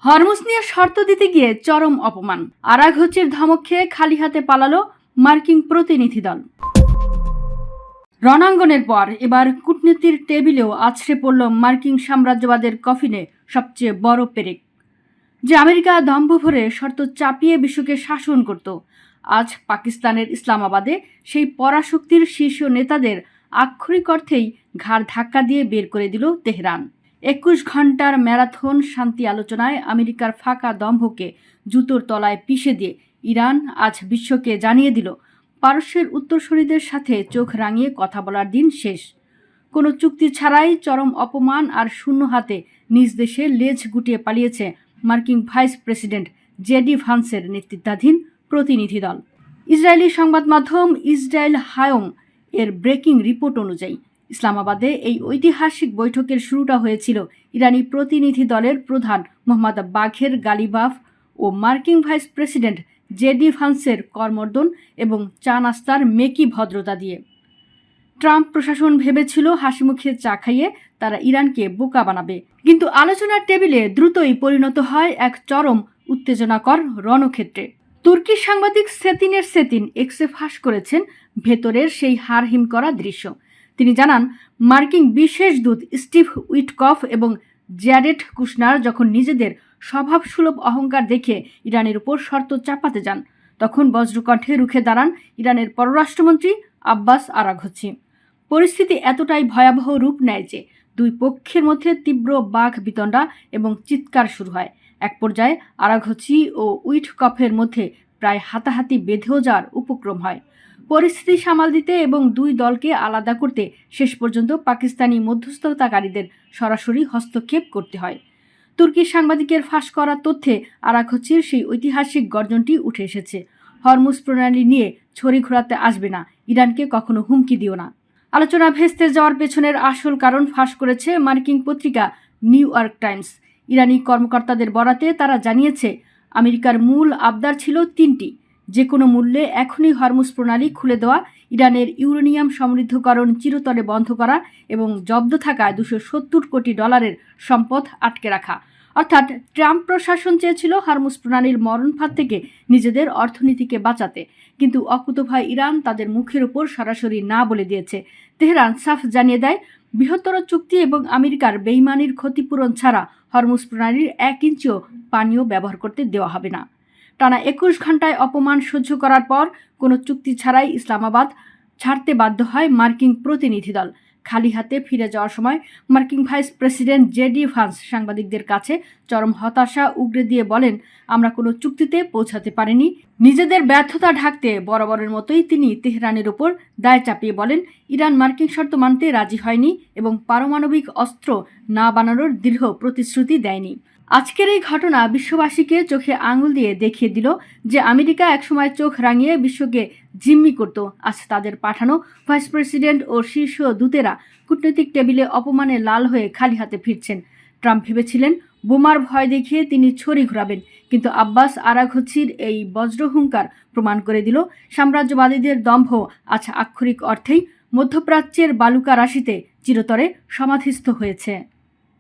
Hormuz নিয়ে শর্ত দিতে গিয়ে চরম অপমান। আরাঘোচির ধমক খেয়ে খালি হাতে পালালো মার্কিন প্রতিনিধি দল। রণাঙ্গনের পর এবার কূটনীতির টেবিলেও আছড়ে পড়ল মার্কিন সাম্রাজ্যবাদের কফিনে সবচেয়ে বড় পেরেক। যে আমেরিকা দম্ভ ভরে শর্ত চাপিয়ে বিশ্বকে শাসন করত, আজ পাকিস্তানের ইসলামাবাদে সেই পরাশক্তির শীর্ষ নেতাদের আক্ষরিক অর্থেই ঘাড় ধাক্কা দিয়ে বের করে দিল তেহরান। 21 ঘন্টার ম্যারাথন শান্তি আলোচনায় আমেরিকার ফাঁকা দম্ভকে জুতোর তলায় পিষে দিয়ে ইরান আজ বিশ্বকে জানিয়ে দিল, পারস্যের উত্তরসূরিদের সাথে চোখ রাঙিয়ে কথা বলার দিন শেষ। কোনো চুক্তি ছাড়াই চরম অপমান আর শূন্য হাতে নিজ দেশে লেজ গুটিয়ে পালিয়েছে মার্কিন ভাইস প্রেসিডেন্ট জেডি ভান্সের নেতৃত্বাধীন প্রতিনিধি দল। ইসরায়েলি সংবাদ মাধ্যম ইসরায়েল হায়ম এর ব্রেকিং রিপোর্ট অনুযায়ী ইসলামাবাদে এই ঐতিহাসিক বৈঠকের শুরুটা হয়েছিল ইরানি প্রতিনিধি দলের প্রধান মোহাম্মদ বাঘের গালিবাফ ও মার্কিন ভাইস প্রেসিডেন্ট জেডি ভান্সের কর্মর্দন এবং চা নাস্তার মেকি ভদ্রতা দিয়ে। ট্রাম্প প্রশাসন ভেবেছিল হাসিমুখে চা খাইয়ে তারা ইরানকে বোকা বানাবে, কিন্তু আলোচনার টেবিলে দ্রুতই পরিণত হয় এক চরম উত্তেজনাকর রণক্ষেত্রে। তুর্কি সাংবাদিক সেতিন এক্সে ফাঁস করেছেন ভেতরের সেই হাড়হিম করা দৃশ্য। তিনি জানান, মার্কিন বিশেষ দূত স্টিভ উইটকফ এবং জ্যারেড কুশনার যখন নিজেদের স্বভাবসুলভ অহংকার দেখে ইরানের উপর শর্ত চাপাতে যান, তখন বজ্রকণ্ঠে রুখে দাঁড়ান ইরানের পররাষ্ট্রমন্ত্রী আব্বাস আরাঘচি। পরিস্থিতি এতটাই ভয়াবহ রূপ নেয় যে দুই পক্ষের মধ্যে তীব্র বাঘ বিতণ্ডা এবং চিৎকার শুরু হয়। এক পর্যায়ে আরাঘচি ও উইটকফের মধ্যে প্রায় হাতাহাতি বেঁধেও যাওয়ার উপক্রম হয়। পরিস্থিতি সামাল দিতে এবং দুই দলকে আলাদা করতে শেষ পর্যন্ত পাকিস্তানি মধ্যস্থতাকারীদের সরাসরি হস্তক্ষেপ করতে হয়। তুর্কি সাংবাদিকের ফাঁস করা তথ্যে আরাঘচির সেই ঐতিহাসিক গর্জনটি উঠে এসেছে, হরমুজ প্রণালী নিয়ে ছড়ি ঘোরাতে আসবে না, ইরানকে কখনো হুমকি দিও না। আলোচনা ভেস্তে যাওয়ার পেছনের আসল কারণ ফাঁস করেছে মার্কিন পত্রিকা নিউ ইয়র্ক টাইমস। ইরানি কর্মকর্তাদের বরাতে তারা জানিয়েছে, আমেরিকার মূল আবদার ছিল তিনটি: যে কোনো মূল্যে এখনই হরমুজ প্রণালী খুলে দেওয়া, ইরানের ইউরেনিয়াম সমৃদ্ধকরণ চিরতরে বন্ধ করা এবং জব্দ থাকা $270 কোটি সম্পদ আটকে রাখা। অর্থাৎ ট্রাম্প প্রশাসন চেয়েছিল হরমুজ প্রণালীর মরণফাঁদ থেকে নিজেদের অর্থনীতিকে বাঁচাতে, কিন্তু অকুতোভয় ইরান তাদের মুখের উপর সরাসরি না বলে দিয়েছে। তেহরান সাফ জানিয়ে দেয়, বৃহত্তর চুক্তি এবং আমেরিকার বেইমানির ক্ষতিপূরণ ছাড়া হরমুজ প্রণালীর 1 ইঞ্চিও পানিও ব্যবহার করতে দেওয়া হবে না। টানা 21 ঘন্টায় অপমান সহ্য করার পর কোনো চুক্তি ছাড়াই ইসলামাবাদ ছাড়তে বাধ্য হয় মার্কিন প্রতিনিধি দল। খালি হাতে ফিরে যাওয়ার সময় মার্কিন ভাইস প্রেসিডেন্ট জেডি ভান্স সাংবাদিকদের কাছে চরম হতাশা উগরে দিয়ে বলেন, আমরা কোনো চুক্তিতে পৌঁছাতে পারিনি। নিজেদের ব্যর্থতা ঢাকতে বরাবরের মতোই তিনি তেহরানের উপর দায় চাপিয়ে বলেন, ইরান মার্কিন শর্ত মানতে রাজি হয়নি এবং পারমাণবিক অস্ত্র না বানানোর দৃঢ় প্রতিশ্রুতি দেয়নি। আজকের এই ঘটনা বিশ্ববাসীকে চোখে আঙুল দিয়ে দেখিয়ে দিল যে আমেরিকা একসময় চোখ রাঙিয়ে বিশ্বকে জিম্মি করত, আজ তাদের পাঠানো ভাইস প্রেসিডেন্ট ও শীর্ষ দূতেরা কূটনৈতিক টেবিলে অপমানে লাল হয়ে খালি হাতে ফিরছেন। ট্রাম্প ভেবেছিলেন বোমার ভয় দেখিয়ে তিনি ছড়ি ঘোরাবেন, কিন্তু আব্বাস আরাঘচির এই বজ্রহুঙ্কার প্রমাণ করে দিল সাম্রাজ্যবাদীদের দম্ভ আজ আক্ষরিক অর্থেই মধ্যপ্রাচ্যের বালুকা রাশিতে চিরতরে সমাধিস্থ হয়েছে।